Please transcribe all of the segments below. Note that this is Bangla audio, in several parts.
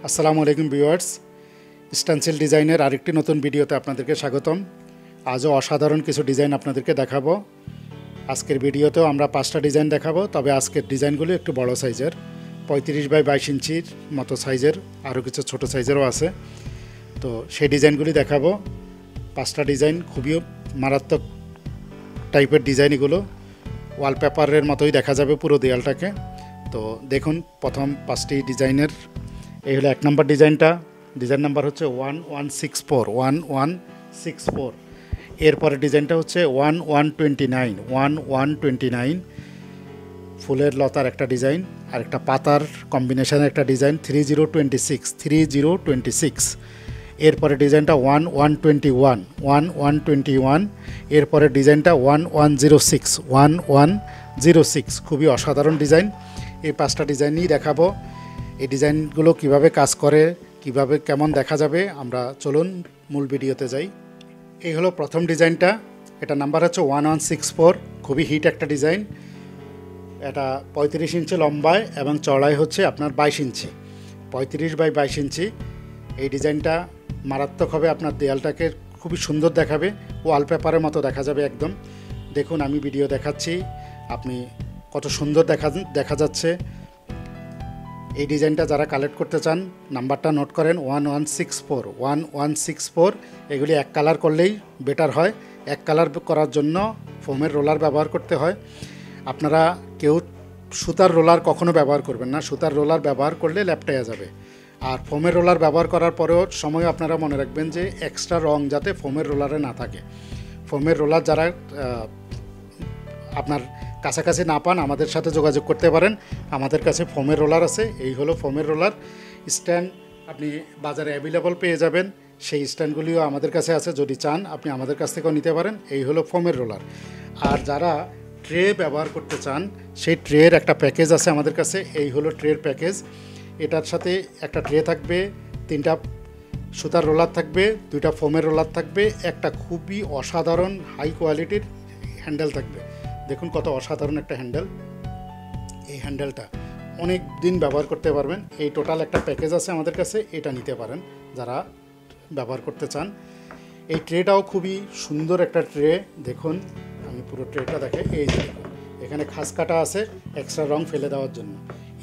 আসসালামু আলাইকুম ভিউয়ার্স, স্টেনসিল ডিজাইনের আরেকটি নতুন ভিডিওতে আপনাদেরকে স্বাগতম। আজও অসাধারণ কিছু ডিজাইন আপনাদেরকে দেখাবো। আজকের ভিডিওতেও আমরা 5টা ডিজাইন দেখাবো, তবে আজকের ডিজাইনগুলো একটু বড় সাইজের, 35 বাই 22 ইঞ্চির মতো সাইজের, আরও কিছু ছোট সাইজেরও আছে। তো সেই ডিজাইনগুলি দেখাবো। 5টা ডিজাইন খুবই মারাত্মক টাইপের ডিজাইন, এগুলো ওয়ালপেপারের মতোই দেখা যাবে পুরো দেয়ালটাকে। তো দেখুন, প্রথম 5টি ডিজাইনের এই হলো 1 নম্বর ডিজাইনটা। ডিজাইন নাম্বার হচ্ছে 1164। এরপরে ডিজাইনটা হচ্ছে 1129 ফুলের লতার একটা ডিজাইন, আর একটা পাতার কম্বিনেশনের একটা ডিজাইন 3026। এরপরে ডিজাইনটা 1121। এরপরে ডিজাইনটা 1106। খুবই অসাধারণ ডিজাইন। এই 5টা ডিজাইনই দেখাবো। এই ডিজাইনগুলো কিভাবে কাজ করে, কিভাবে কেমন দেখা যাবে, আমরা চলুন মূল ভিডিওতে যাই। এই হলো প্রথম ডিজাইনটা। এটা নাম্বার হচ্ছে 1164। খুবই হিট একটা ডিজাইন। এটা 35 ইঞ্চি লম্বায় এবং চড়াই হচ্ছে আপনার 22 ইঞ্চি, 35 বাই 22 ইঞ্চি। এই ডিজাইনটা মারাত্মক হবে, আপনার দেয়ালটাকে খুবই সুন্দর দেখাবে, ওয়ালপেপারের মতো দেখা যাবে একদম। দেখুন, আমি ভিডিও দেখাচ্ছি, আপনি কত সুন্দর দেখা যাচ্ছে। এই ডিজাইনটা যারা কালেক্ট করতে চান, নাম্বারটা নোট করেন, 1164। এগুলি এক কালার করলেই বেটার হয়। এক কালার করার জন্য ফোমের রোলার ব্যবহার করতে হয়। আপনারা কেউ সুতার রোলার কখনো ব্যবহার করবেন না। সুতার রোলার ব্যবহার করলে ল্যাপটাইয়া যাবে। আর ফোমের রোলার ব্যবহার করার পরেও সময় আপনারা মনে রাখবেন যে এক্সট্রা রং যাতে ফোমের রোলারে না থাকে। ফোমের রোলার যারা আপনার কাছাকাছি না পান, আমাদের সাথে যোগাযোগ করতে পারেন। আমাদের কাছে ফোমের রোলার আছে। এই হলো ফোমের রোলার স্ট্যান্ড, আপনি বাজারে অ্যাভেলেবল পেয়ে যাবেন। সেই স্ট্যান্ডগুলিও আমাদের কাছে আছে, যদি চান আপনি আমাদের কাছ থেকেও নিতে পারেন। এই হলো ফোমের রোলার। আর যারা ট্রে ব্যবহার করতে চান, সেই ট্রের একটা প্যাকেজ আছে আমাদের কাছে। এই হলো ট্রের প্যাকেজ। এটার সাথে একটা ট্রে থাকবে, 3টা সুতার রোলার থাকবে, 2টা ফোমের রোলার থাকবে, একটা খুবই অসাধারণ হাই কোয়ালিটির হ্যান্ডেল থাকবে। দেখুন কত অসাধারণ একটা হ্যান্ডেল। এই হ্যান্ডেলটা অনেক দিন ব্যবহার করতে পারবেন। এই টোটাল একটা প্যাকেজ আছে আমাদের কাছে, এটা নিতে পারেন যারা ব্যবহার করতে চান। এই ট্রেটাও খুবই সুন্দর একটা ট্রে। দেখুন, আমি পুরো ট্রেটা দেখে, এই যে দেখুন, এখানে খাস কাটা আছে এক্সট্রা রং ফেলে দেওয়ার জন্য।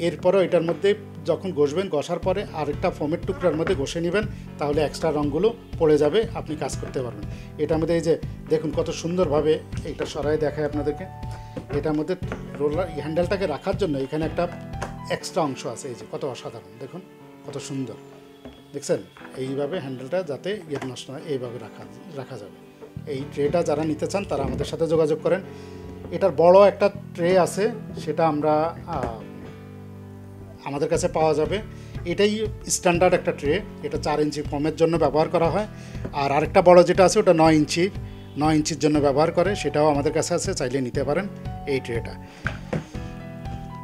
এরপরও এটার মধ্যে যখন ঘষবেন, ঘষার পরে আরেকটা ফোমের টুকরার মধ্যে ঘষে নেবেন, তাহলে এক্সট্রা রঙগুলো পড়ে যাবে, আপনি কাজ করতে পারবেন। এটার মধ্যে এই যে দেখুন কত সুন্দরভাবে, এইটা সরাই দেখায় আপনাদেরকে। এটার মধ্যে রোলার হ্যান্ডেলটাকে রাখার জন্য এখানে একটা এক্সট্রা অংশ আছে, এই যে কত অসাধারণ, দেখুন কত সুন্দর। দেখছেন, এইভাবে হ্যান্ডেলটা যাতে নষ্ট হয়, এইভাবে রাখা যাবে। এই ট্রেটা যারা নিতে চান তারা আমাদের সাথে যোগাযোগ করেন। এটার বড় একটা ট্রে আছে, সেটা আমরা আমাদের কাছে পাওয়া যাবে। এটাই স্ট্যান্ডার্ড একটা ট্রে। এটা 4 ইঞ্চি ফোমের জন্য ব্যবহার করা হয়। আর আরেকটা বড় যেটা আছে ওটা 9 ইঞ্চির জন্য ব্যবহার করে, সেটাও আমাদের কাছে আছে, চাইলে নিতে পারেন এই ট্রেটা।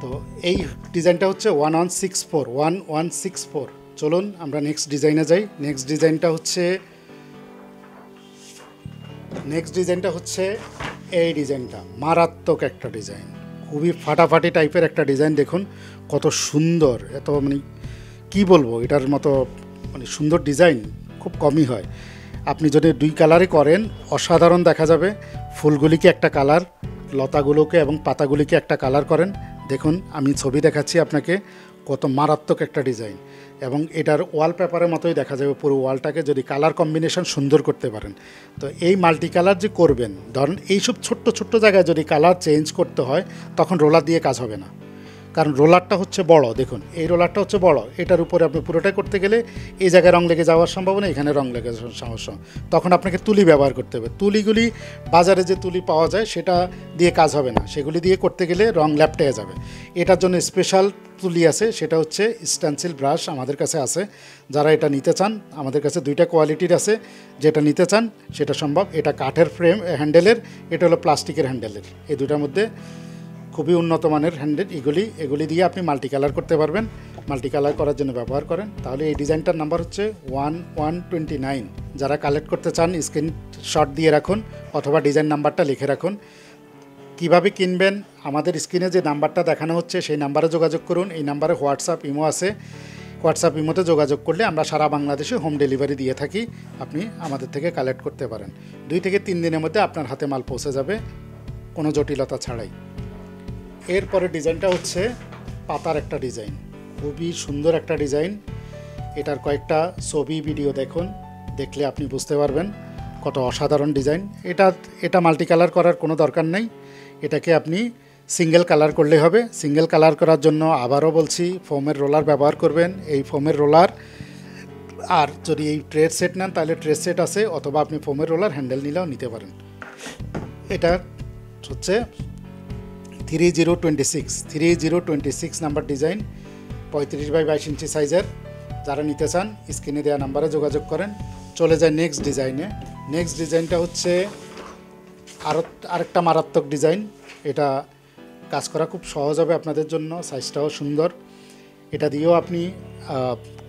তো এই ডিজাইনটা হচ্ছে 1164। চলুন আমরা নেক্সট ডিজাইনে যাই। নেক্সট ডিজাইনটা হচ্ছে এই ডিজাইনটা। মারাত্মক একটা ডিজাইন, খুবই ফাটাফাটি টাইপের একটা ডিজাইন। দেখুন কত সুন্দর, এত মানে কী বলবো, এটার মতো মানে সুন্দর ডিজাইন খুব কমই হয়। আপনি যদি 2 কালারে করেন, অসাধারণ দেখা যাবে। ফুলগুলিকে একটা কালার, লতাগুলোকে এবং পাতাগুলিকে একটা কালার করেন। দেখুন, আমি ছবি দেখাচ্ছি আপনাকে, কত মারাত্মক একটা ডিজাইন। এবং এটার ওয়ালপেপারের মতোই দেখা যাবে পুরো ওয়ালটাকে, যদি কালার কম্বিনেশন সুন্দর করতে পারেন। তো এই মাল্টি কালার যে করবেন, ধরুন এইসব ছোট্ট জায়গায় যদি কালার চেঞ্জ করতে হয়, তখন রোলার দিয়ে কাজ হবে না, কারণ রোলারটা হচ্ছে বড়। দেখুন, এই রোলারটা হচ্ছে বড়, এটার উপরে আপনি পুরোটাই করতে গেলে এই জায়গায় রং লেগে যাওয়ার সম্ভাবনা, এখানে রং লেগে যাওয়ার সমস্যা। তখন আপনাকে তুলি ব্যবহার করতে হবে। তুলিগুলি বাজারে যে তুলি পাওয়া যায় সেটা দিয়ে কাজ হবে না, সেগুলি দিয়ে করতে গেলে রং ল্যাপটেয়ে যাবে। এটার জন্য স্পেশাল তুলি আছে, সেটা হচ্ছে স্টেনসিল ব্রাশ আমাদের কাছে আছে। যারা এটা নিতে চান, আমাদের কাছে 2টা কোয়ালিটির আছে, যেটা নিতে চান সেটা সম্ভব। এটা কাঠের ফ্রেম হ্যান্ডেলের, এটা হলো প্লাস্টিকের হ্যান্ডেলের। এই দুটার মধ্যে খুবই উন্নত মানের হ্যান্ডেল। এগুলি দিয়ে আপনি মাল্টি কালার করতে পারবেন। মাল্টি কালার করার জন্য ব্যবহার করেন। তাহলে এই ডিজাইনটার নাম্বার হচ্ছে 1129। যারা কালেক্ট করতে চান স্ক্রিনশট দিয়ে রাখুন, অথবা ডিজাইন নাম্বারটা লিখে রাখুন। কিভাবে কিনবেন, আমাদের স্ক্রিনে যে নাম্বারটা দেখানো হচ্ছে সেই নাম্বারে যোগাযোগ করুন। এই নাম্বারে হোয়াটসঅ্যাপ, ইমো আছে। হোয়াটসঅ্যাপ ইমোতে যোগাযোগ করলে আমরা সারা বাংলাদেশে হোম ডেলিভারি দিয়ে থাকি। আপনি আমাদের থেকে কালেক্ট করতে পারেন। 2 থেকে 3 দিনের মধ্যে আপনার হাতে মাল পৌঁছে যাবে কোনো জটিলতা ছাড়াই। এরপরে ডিজাইনটা হচ্ছে পাতার একটা ডিজাইন, খুবই সুন্দর একটা ডিজাইন। এটার কয়েকটা ছবি ভিডিও দেখুন, দেখলে আপনি বুঝতে পারবেন কত অসাধারণ ডিজাইন। এটা মাল্টি কালার করার কোনো দরকার নেই, এটাকে আপনি সিঙ্গেল কালার করলেই হবে। সিঙ্গেল কালার করার জন্য আবারও বলছি, ফোমের রোলার ব্যবহার করবেন। এই ফোমের রোলার, আর যদি এই ট্রেস সেট নেন তাহলে ট্রেস সেট আছে, অথবা আপনি ফোমের রোলার হ্যান্ডেল নিলেও নিতে পারেন। এটা হচ্ছে 3026 নাম্বার ডিজাইন, 35x22 ইঞ্চি সাইজের। যারা নিতে চান স্ক্রিনে দেওয়া নাম্বারে যোগাযোগ করেন। চলে যায় নেক্সট ডিজাইনে। নেক্সট ডিজাইনটা হচ্ছে আরেকটা মারাত্মক ডিজাইন। এটা কাজ করা খুব সহজ হবে আপনাদের জন্য, সাইজটাও সুন্দর। এটা দিয়েও আপনি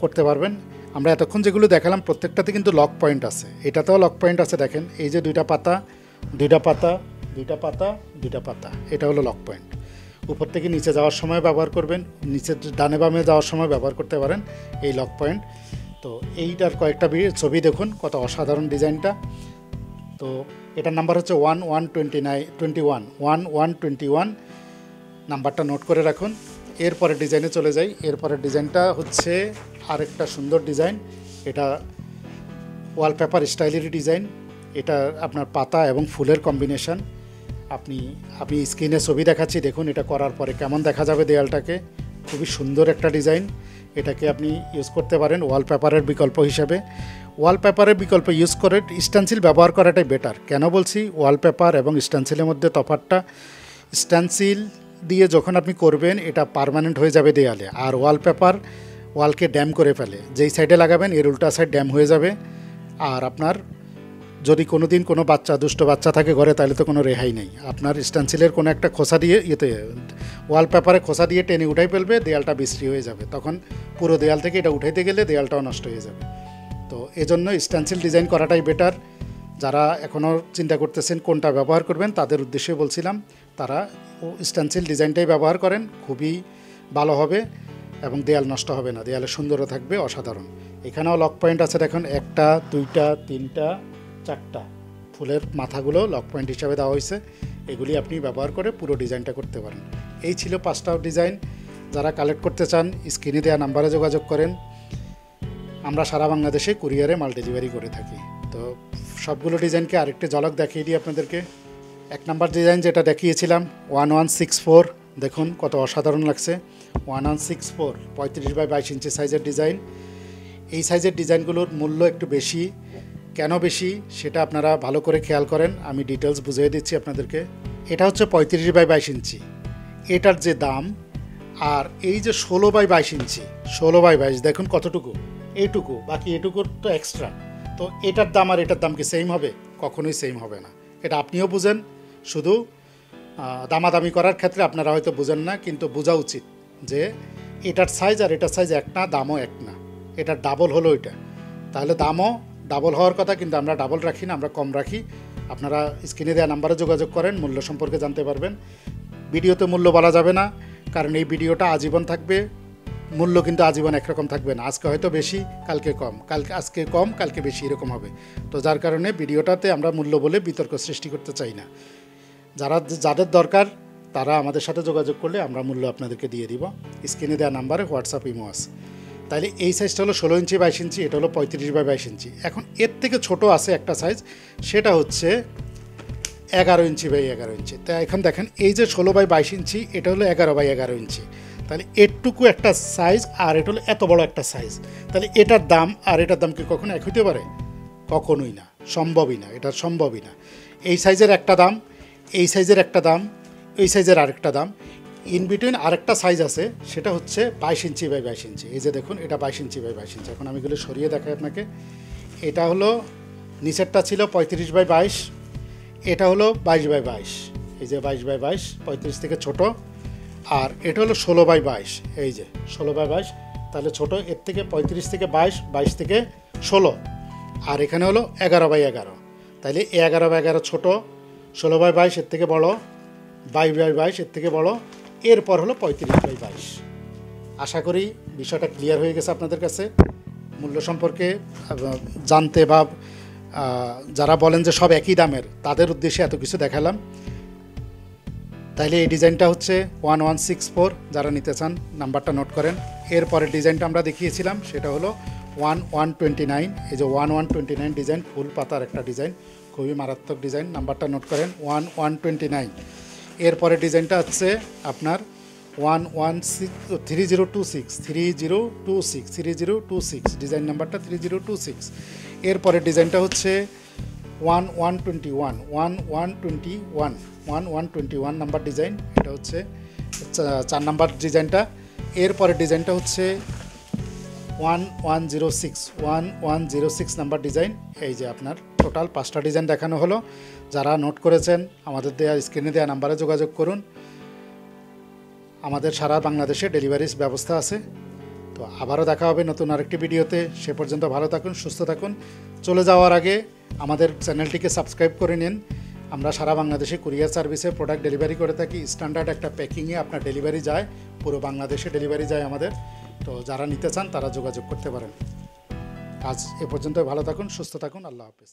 করতে পারবেন। আমরা এতক্ষণ যেগুলো দেখালাম প্রত্যেকটাতে কিন্তু লক পয়েন্ট আছে, এটাতেও লক পয়েন্ট আছে। দেখেন এই যে দুইটা পাতা, এটা হলো লক পয়েন্ট। উপর থেকে নিচে যাওয়ার সময় ব্যবহার করবেন, নিচে ডানে বামে যাওয়ার সময় ব্যবহার করতে পারেন এই লক পয়েন্ট। তো এইটার কয়েকটা ছবি দেখুন, কত অসাধারণ ডিজাইনটা। তো এটার নাম্বার হচ্ছে 1121 নাম্বারটা নোট করে রাখুন। এরপরের ডিজাইনে চলে যাই। এরপরের ডিজাইনটা হচ্ছে আরেকটা সুন্দর ডিজাইন। এটা ওয়ালপেপার স্টাইলেরই ডিজাইন। এটা আপনার পাতা এবং ফুলের কম্বিনেশন। আমি স্ক্রিনে ছবি দেখাচ্ছি, দেখুন এটা করার পরে কেমন দেখা যাবে দেয়ালটাকে। খুবই সুন্দর একটা ডিজাইন। এটাকে আপনি ইউজ করতে পারেন ওয়ালপেপারের বিকল্প হিসাবে। ওয়ালপেপারের বিকল্প ইউজ করে স্টেনসিল ব্যবহার করাটাই বেটার। কেন বলছি ওয়ালপেপার এবং স্টেনসিলের মধ্যে তফাৎটা, স্টেনসিল দিয়ে যখন আপনি করবেন এটা পার্মানেন্ট হয়ে যাবে দেয়ালে, আর ওয়ালপেপার ওয়ালকে ড্যাম করে ফেলে। যেই সাইডে লাগাবেন এর উল্টা সাইড ড্যাম হয়ে যাবে। আর আপনার যদি কোনো দিন কোনো দুষ্ট বাচ্চা থাকে ঘরে, তাহলে তো কোনো রেহাই নেই। আপনার স্টেনসিলের কোনো একটা খোসা দিয়ে ওয়ালপেপারে খোসা দিয়ে টেনে উঠাই ফেলবে, দেয়ালটা বিশ্রী হয়ে যাবে। তখন পুরো দেয়াল থেকে এটা উঠাইতে গেলে দেয়ালটাও নষ্ট হয়ে যাবে। তো এজন্য স্টেনসিল ডিজাইন করাটাই বেটার। যারা এখনও চিন্তা করতেছেন কোনটা ব্যবহার করবেন, তাদের উদ্দেশ্যে বলছিলাম, তারা স্টেনসিল ডিজাইনটাই ব্যবহার করেন, খুবই ভালো হবে এবং দেয়াল নষ্ট হবে না, দেয়ালে সুন্দরও থাকবে, অসাধারণ। এখানেও লক পয়েন্ট আছে, দেখুন 1টা 2টা 3টা 4টা ফুলের মাথাগুলো লক পয়েন্ট হিসাবে দেওয়া হয়েছে। এগুলি আপনি ব্যবহার করে পুরো ডিজাইনটা করতে পারেন। এই ছিল 5টা ডিজাইন। যারা কালেক্ট করতে চান স্ক্রিনে দেওয়া নাম্বারে যোগাযোগ করেন। আমরা সারা বাংলাদেশে কুরিয়ারে মাল ডেলিভারি করে থাকি। তো সবগুলো ডিজাইনকে আরেকটি ঝলক দেখিয়ে দিই আপনাদেরকে। 1 নাম্বার ডিজাইন যেটা দেখিয়েছিলাম 1164, দেখুন কত অসাধারণ লাগছে। 1164 35x22 ইঞ্চি সাইজের ডিজাইন। এই সাইজের ডিজাইনগুলোর মূল্য একটু বেশি। কেন বেশি সেটা আপনারা ভালো করে খেয়াল করেন, আমি ডিটেলস বুঝিয়ে দিচ্ছি আপনাদেরকে। এটা হচ্ছে 35x22 ইঞ্চি, এটার যে দাম, আর এই যে 16x22 ইঞ্চি, 16x22 দেখুন কতটুকু, এইটুকু, বাকি এটুকুর তো এক্সট্রা। তো এটার দাম আর এটার দাম কি সেম হবে? কখনোই সেম হবে না। এটা আপনিও বুঝেন, শুধু দামাদামি করার ক্ষেত্রে আপনারা হয়তো বুঝেন না, কিন্তু বোঝা উচিত যে এটার সাইজ আর এটার সাইজ এক না, দামও এক না। এটার ডাবল হলো এটা, তাহলে দামও ডাবল হওয়ার কথা, কিন্তু আমরা ডাবল রাখি না, আমরা কম রাখি। আপনারা স্ক্রিনে দেওয়া নাম্বারে যোগাযোগ করেন, মূল্য সম্পর্কে জানতে পারবেন। ভিডিওতে মূল্য বলা যাবে না, কারণ এই ভিডিওটা আজীবন থাকবে, মূল্য কিন্তু আজীবন একরকম থাকবে না। আজকে হয়তো বেশি, কালকে কম, আজকে কম, কালকে বেশি, এরকম হবে। তো যার কারণে ভিডিওটাতে আমরা মূল্য বলে বিতর্ক সৃষ্টি করতে চাই না। যাদের দরকার তারা আমাদের সাথে যোগাযোগ করলে আমরা মূল্য আপনাদেরকে দিয়ে দিব। স্ক্রিনে দেওয়া নাম্বারে হোয়াটসঅ্যাপ ইমো আছে। তাহলে এই সাইজটা হলো 16 ইঞ্চি 22 ইঞ্চি, এটা হলো 35x22 ইঞ্চি। এখন এর থেকে ছোট আছে একটা সাইজ, সেটা হচ্ছে 11 ইঞ্চি বাই 11 ইঞ্চি। তা এখন দেখেন এই যে 16x22 ইঞ্চি, এটা হলো 11x11 ইঞ্চি। তাহলে এটুকু একটা সাইজ, আর এটা হলো এত বড় একটা সাইজ। তাহলে এটার দাম আর এটার দাম কি কখনো এক হইতে পারে? কখনোই না, সম্ভবই না, এটা সম্ভবই না। এই সাইজের একটা দাম, এই সাইজের একটা দাম, এই সাইজের আরেকটা দাম, ইন বিটুইন আরেকটা সাইজ আছে, সেটা হচ্ছে 22 ইঞ্চি বাই 22 ইঞ্চি। এই যে দেখুন এটা 22 ইঞ্চি বাই 22 ইঞ্চি। এখন আমি এগুলো সরিয়ে দেখাই আপনাকে। এটা হলো নিচেরটা ছিল 35x22, এটা হলো 22x22। এই যে 22x22, 35 থেকে ছোট। আর এটা হলো 16x22, এই যে 16x22, তাহলে ছোট। এর থেকে 35 থেকে 22, 22 থেকে 16। আর এখানে হলো 11x11, তাহলে 11x11 ছোট, 16x22 এর থেকে বড়, 22x22 এর থেকে বড়, এরপর হলো 35x22। আশা করি বিষয়টা ক্লিয়ার হয়ে গেছে আপনাদের কাছে। মূল্য সম্পর্কে জানতে বা যারা বলেন যে সব একই দামের, তাদের উদ্দেশ্যে এত কিছু দেখালাম। তাইলে এই ডিজাইনটা হচ্ছে 1164, যারা নিতে চান নাম্বারটা নোট করেন। এরপরের ডিজাইনটা আমরা দেখিয়েছিলাম সেটা হলো 1129। এই যে 1129 ডিজাইন, ফুল পাতার একটা ডিজাইন, খুবই মারাত্মক ডিজাইন, নাম্বারটা নোট করেন 1129। এরপরের ডিজাইনটা হচ্ছে আপনার 3026 ডিজাইন নাম্বারটা 3026। এরপরের ডিজাইনটা হচ্ছে 1121 নাম্বার ডিজাইন, এটা হচ্ছে 4 নাম্বার ডিজাইনটা। এরপরের ডিজাইনটা হচ্ছে 1106 নাম্বার ডিজাইন। এই যে আপনার টোটাল 5টা ডিজাইন দেখানো হলো। যারা নোট করেছেন আমাদের দেওয়া স্ক্রিনে দেওয়া নাম্বারে যোগাযোগ করুন। আমাদের সারা বাংলাদেশে ডেলিভারির ব্যবস্থা আছে। তো আবারও দেখা হবে নতুন আরেকটি ভিডিওতে। সে পর্যন্ত ভালো থাকুন, সুস্থ থাকুন। চলে যাওয়ার আগে আমাদের চ্যানেলটিকে সাবস্ক্রাইব করে নিন। আমরা সারা বাংলাদেশে কুরিয়ার সার্ভিসে প্রোডাক্ট ডেলিভারি করে থাকি। স্ট্যান্ডার্ড একটা প্যাকিংয়ে আপনার ডেলিভারি যায়, পুরো বাংলাদেশে ডেলিভারি যায় আমাদের। তো যারা নিতে চান তারা যোগাযোগ করতে পারেন। আজ এ পর্যন্ত, ভালো থাকুন, সুস্থ থাকুন, আল্লাহ হাফেজ।